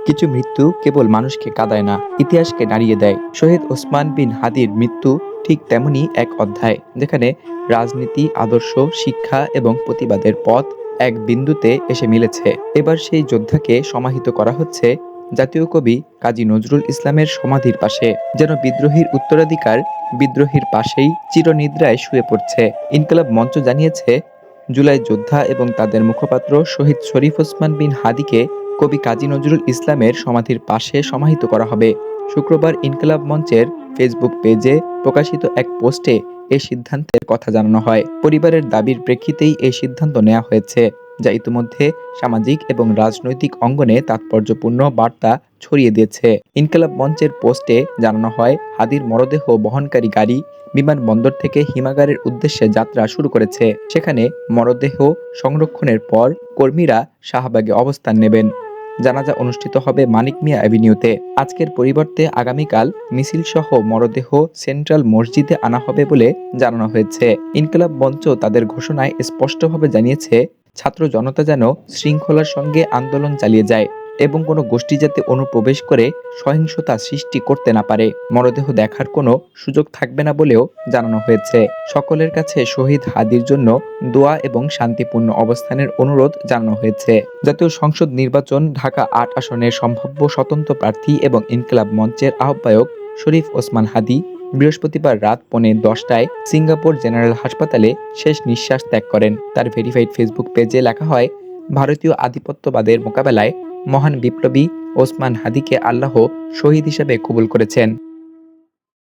কিছু মৃত্যু কেবল মানুষকে কাঁদায় না, ইতিহাসকে নাড়িয়ে দেয়। শহীদ ওসমান বিন হাদির মৃত্যু ঠিক তেমনি এক অধ্যায়, যেখানে রাজনীতি, আদর্শ, শিক্ষা এবং প্রতিবাদের পথ এক বিন্দুতে এসে মিলেছে। এবার সেই যোদ্ধাকে সমাহিত করা হচ্ছে জাতীয় কবি কাজী নজরুল ইসলামের সমাধির পাশে, যেন বিদ্রোহীর উত্তরাধিকার বিদ্রোহীর পাশেই চিরনিদ্রায় শুয়ে পড়ছে। ইনকিলাব মঞ্চ জানিয়েছে, জুলাই যোদ্ধা এবং তাদের মুখপাত্র শহীদ শরীফ ওসমান বিন হাদিকে কবি কাজী নজরুল ইসলামের সমাধির পাশে সমাহিত করা হবে। শুক্রবার ইনকিলাব মঞ্চের ফেসবুক পেজে প্রকাশিত এক পোস্টে এই সিদ্ধান্তের কথা জানানো হয়। পরিবারের দাবির প্রেক্ষিতেই এই সিদ্ধান্ত নেওয়া হয়েছে, যা ইতিমধ্যে সামাজিক এবং রাজনৈতিক অঙ্গনে তাৎপর্যপূর্ণ বার্তা ছড়িয়ে দিয়েছে। ইনকিলাব মঞ্চের পোস্টে জানানো হয়, হাদির মরদেহ বহনকারী গাড়ি বিমানবন্দর থেকে হিমাগারের উদ্দেশ্যে যাত্রা শুরু করেছে। সেখানে মরদেহ সংরক্ষণের পর কর্মীরা শাহবাগে অবস্থান নেবেন। জানাজা অনুষ্ঠিত হবে মানিক মিয়া অ্যাভিনিউতে। আজকের পরিবর্তে আগামীকাল মিছিলসহ মরদেহ সেন্ট্রাল মসজিদে আনা হবে বলে জানানো হয়েছে। ইনকিলাব মঞ্চ তাদের ঘোষণায় স্পষ্টভাবে জানিয়েছে, ছাত্র জনতা যেন শৃঙ্খলার সঙ্গে আন্দোলন চালিয়ে যায় এবং কোনো গোষ্ঠী যাতে অনুপ্রবেশ করে সহিংসতা সৃষ্টি করতে না পারে। মরদেহ দেখার কোনো সুযোগ থাকবে না বলেও জানানো হয়েছে। সকলের কাছে শহীদ হাদির জন্য দোয়া এবং শান্তিপূর্ণ অবস্থানের অনুরোধ জানানো হয়েছে। জাতীয় সংসদ নির্বাচন, ঢাকা ৮ আসনের সম্ভাব্য স্বতন্ত্র প্রার্থী এবং ইনকিলাব মঞ্চের আহ্বায়ক শরীফ ওসমান হাদি বৃহস্পতিবার রাত 10:15টায় সিঙ্গাপুর জেনারেল হাসপাতালে শেষ নিঃশ্বাস ত্যাগ করেন। তার ভেরিফাইড ফেসবুক পেজে লেখা হয়, ভারতীয় আধিপত্যবাদের মোকাবেলায় মহান বিপ্লবী ওসমান হাদিকে আল্লাহ শহীদ হিসেবে কবুল করেছেন।